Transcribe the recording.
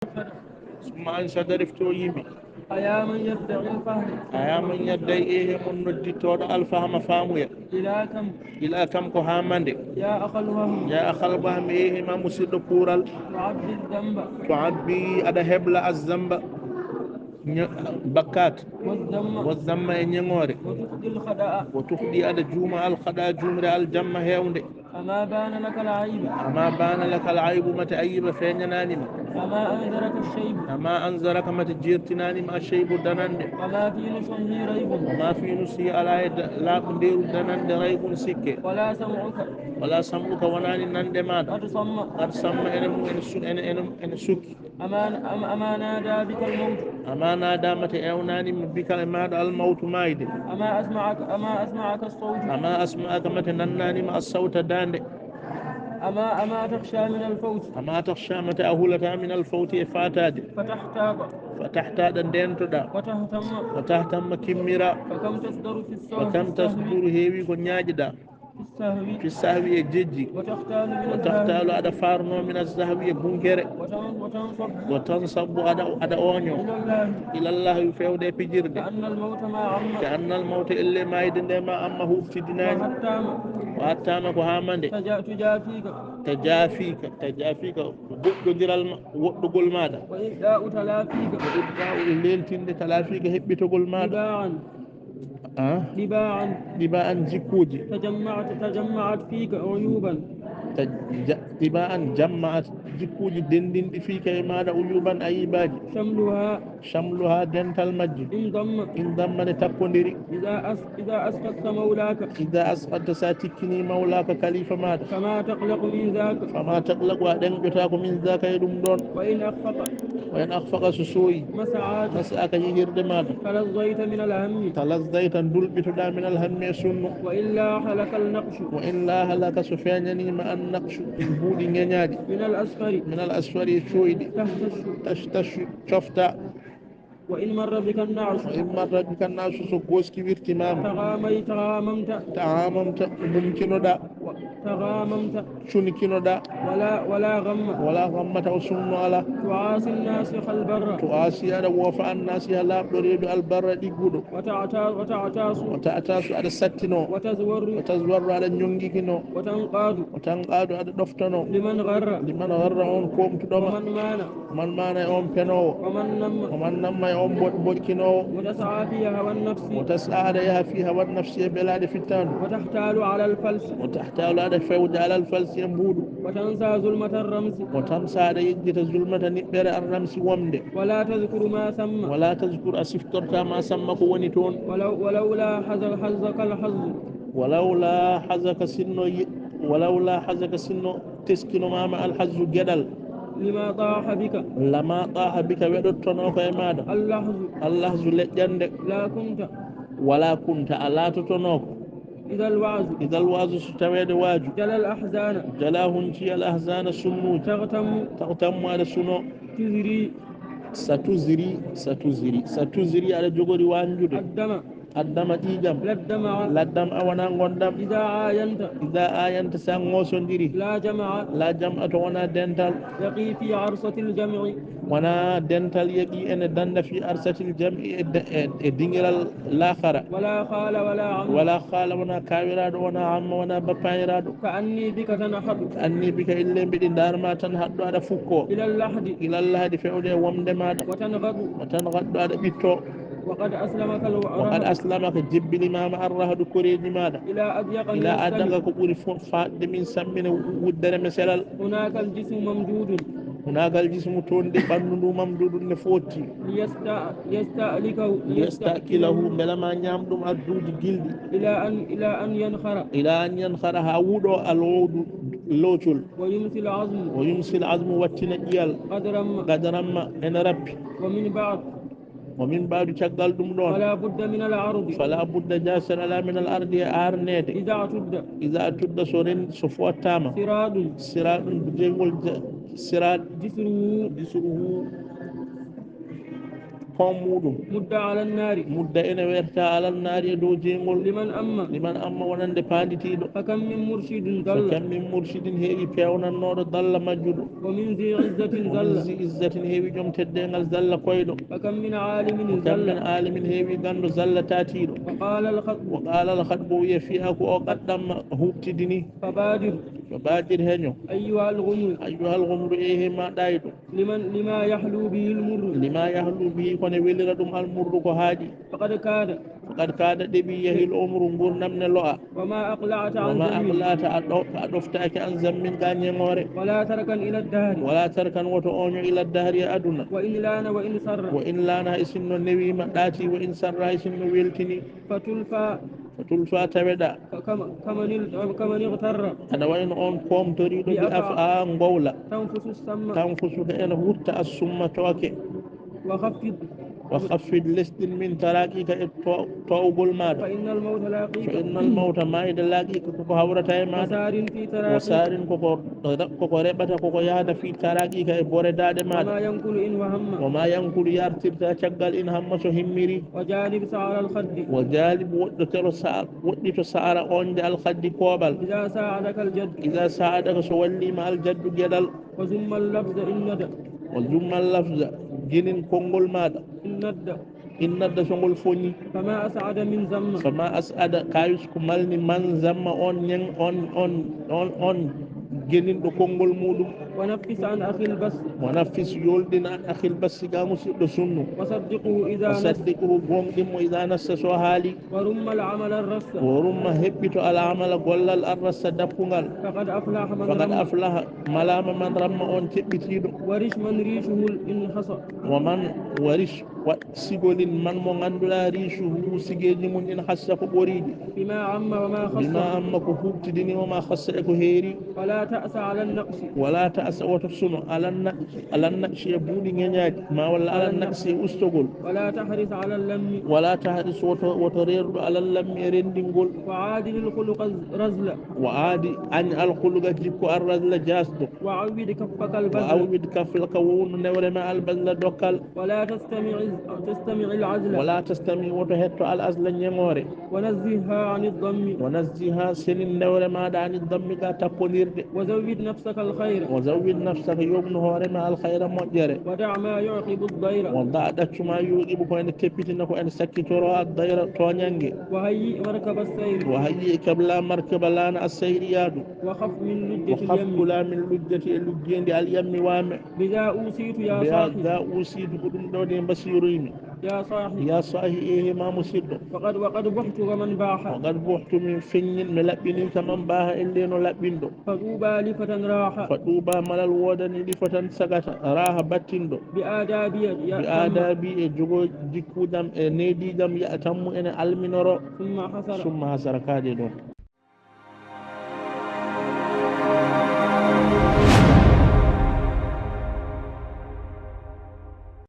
ثم أنشد رفتو يمي أيا من يدعي الفهم أيا من يدعي إيه من ندتور الفهم فامويا إلى كم كهامند يا أخ الوهم يا أخ الوهم إيه ما مسيد كورال تعبي الذنب تعبي أدا هبل الذنب بكات والذم إن يموري وتفدي الخداء وتفدي أدا جوما الخدا جمر الجمة هيوندي أما بان لك العيب أما بان لك العيب متى أيب فينيناني أما أنذرك الشيب أما أنذرك متى جيرتناني ما الشيب دناندي وما في نصحه ريب وما في نسي على لا قدير دناندي ريب سكة ولا سمعك وناني ناندي ماذا قد سمع إن سكي أما نادى بك الموت أما نادى متى أوناني بك ماذا الموت مايد أما أسمعك الصوت أما أسمعك متى نناني ما الصوت داندي أما تخشى من الفوت أما تخشى متى أهولتا من الفوت إفاتاد فتحتاج دينتدا وتهتم كميرا فكم تصدر هيوي كنياجدا في السهوية جيجي وتختال على فارنو من السهوية بنكر وتنصب على أونيو إلى الله يفعل بجرد كأن الموت إلا ما يدن ما أمه في ديناني وأتامك هامند تجافيك وقل ماذا وإبداء تلافيك الليل تند تلافيك هبتقل ماذا دباعا جكوجي تجمعت فيك عيوبا دباعا جمعت جكوجي دندن فيك ماذا عيوبا أيباجي شملها دنتال مجي إن ضمن تقندري إذا أسقطت مولاك إذا أسقطت ساتكني مولاك كليفة ماذا فما تقلق من ذاك وأدن جتاك من ذاك يدوم دون وإن أخفق سسوي مساك يهرد ماذا تلظيت دلبت دا من الهم سنو وإلا هلك سفيانني ما النقش البود نيادي من الأسفر شويدي تشتش شفتا وإن مر بك النعش سقوس كبير تمام تعاممت ممكن دا شنكين دا ولا غمة وسنو على تعاسي الناس البر تعاسي على وفاء الناس هلا بريد البر ديغودو وتعتاس على الساتينو وتزور على نيونغيكينو وتنقاد على دفتنو لمن غر اون كوم تدوما من مانا اون بنو ومن نما اون بوكينو وتسعى عليها في هوى النفس بلاد فتان وتحتال على فوج على الفلس ينبودو وتنسى ظلمة الرمس على يجد ظلمة نبر الرمس ومد ولا تذكر ما سمى ولا تذكر أسفترت ما سمك ونتون ولولا حزك الحظ ولولا حزك سنو تسكن ما مع الحظ جدل لما طاح بك ودتنوك يا ماذا الله لجندك ولا كنت ألا تتنوك إذا الوعظ ستويد واجو جلاهن الأحزان سنو تغتم على سنو ستزري على جغري وانجد الدم إيجام لدم أونا غندم إذا آينت سانغوسون ديري لا جمع وانا دنتال يقي في عرصة الجمع وانا دنتال يقي أن دند في عرصة الجمع الدنجل الآخرة ولا خال وانا كاوراد وانا عم وانا بابايراد كأني بك إلا بدين دار ما تنهد على فكو إلى اللحد فعودي ومدماد وتنغد على بيتو وقد أسلمك جبل ما مع الرهد كريد ماذا إلى أدنك كبير فاد من سمين ودر مثلا هناك الجسم توندي بانو ممدود نفوتي ليستأكله بلا ما نعمدم الدود جلدي إلى أن ينخر هاودو العود لوتل ويمسي العظم واتنجيال قدرما إن ربي ومن بعد شغال دم دون فلا بد جاسر لا من الأرض أرنيد إذا أتد سورين صفوة تاما سراد بجيغول سراد جسره مودum مد على النار مدة إن ويرتا على النار دو جيngol لمن أما ونande panditiɗo فكم من مرشد ضل فكم من مرشد heewi pewnannoɗo dalla majjuɗo ومن ذي عزة ومن ضل zi izzatin heewi joom teddengal zalla koyɗo فكم من عالم وكم من ضل عالم heewi gandu zalla tatiɗo وقال الخطب وقال الخطب ويفيها ko o qaddamma huɓtidini فبادر فبادر heño أيها الغمر أيها الغمر إيه ما ɗayɗo لما يحلو به المر لما يحلو به kono welira ɗum almurdu ko haaɗi فقد كاد فقد كاد ɗeɓi yahi l umru gurdam ne lo'a وما أقلعت عن وما ذنب أقلعت a ɗoftaki an zammin ga ñegore ولا تركا إلى الدهر ولا تركن woto oño ila dahri aduna وإن لان وإن سر وإن lana e sinno newima ɗaati wa in sarra e sinno weltini فتلفى فتلفى taweɗa كمن اغتر aɗa wayno on pomtoriɗo bi af a gowla تنفس السم tanfusuka ene hutta a summa tooke وخفض وخفض lesɗin min taraqiqa e towgol maɗa فإن الموت لاقيك فإن الموت mayde laaqiqa koko hawrata e maɗa وسار في تراقيك وسaarin koko reɓata koko yahata fi taraqiqa e boredaɗe maɗa وما ينقل إن وهم وما yankulu yartirta caggal in hamma so himmiri وجانب سعر الخد وجالب woɗɗito sa'ara on de alkhaddi koɓal إذا ساعدك الجد إذا ساعدك so wallima aljaddu gueɗal وزم اللفظ إن ندى وجumma lafza jinin konngol maɗa إن ندى in nadda so ngol foñi فما أسعد من زم fama as'ada kayus ko malni man zamma on ñeng on geninɗo konngol muɗum ونفس عن أخي البس ونفس يولدن عن أخي البس قاموس دسنو وصدقه إذا نس وصدقه قوم إذا نس سوهالي ورم العمل الرس ورم هبت على عمل قول الأرس دبقنال فقد أفلح من فقد رم أفلح ملام من رم أن تبتيدو ورش من ريشه الانحصى ومن ورش سيقول من مغندلا ريشه سيجي من إن حسك بريدي بما عم وما خص بما أمك هبت ديني وما خسئك هيري ولا تأس على النقص ولا تأس وتفسن على النقش يبوني نياج ما ولا على النقص أستغل ولا تحرص على اللم ولا تحرص وترير على اللم يرندنقل وعادل الخلق رزل وعادي أن الخلق جيبك الرزل جاسدو وعود كفك البذل وعود كفلك ون نور ما البذل دوكال ولا تستمع العزل ولا تستمع وتهت على الأزل نيموري ونزهها عن الضم ونزهها سن نور ما عن الضم تقولير وزود نفسك الخير وزود نفسك يوم نهار مع الخير مجري ودع ما يعقب الضير وضع ما يوجبك أن تبتنك أن سكتوا الضير تونيانجي وهيئ مركب السير وهيئ قبل مركب لنا السير يادو وخف من لجة وخف اليم كلا من لجة اللجين دي اليم وامع بذا أوصيت يا صاحي بذا أوصيت قدم دوني بصيرين يا صاحي إيه ما مصير وقد بحت ومن باح وقد بحت من فين ملبني كمن باها اللي نلبندو فطوبى لفتى راح فطوبى مال الودن لفتى سكت راح باتندو بآدابي جوجو جيكو دم نيدي دم يأتم إن المنورو ثم حسر كادي دون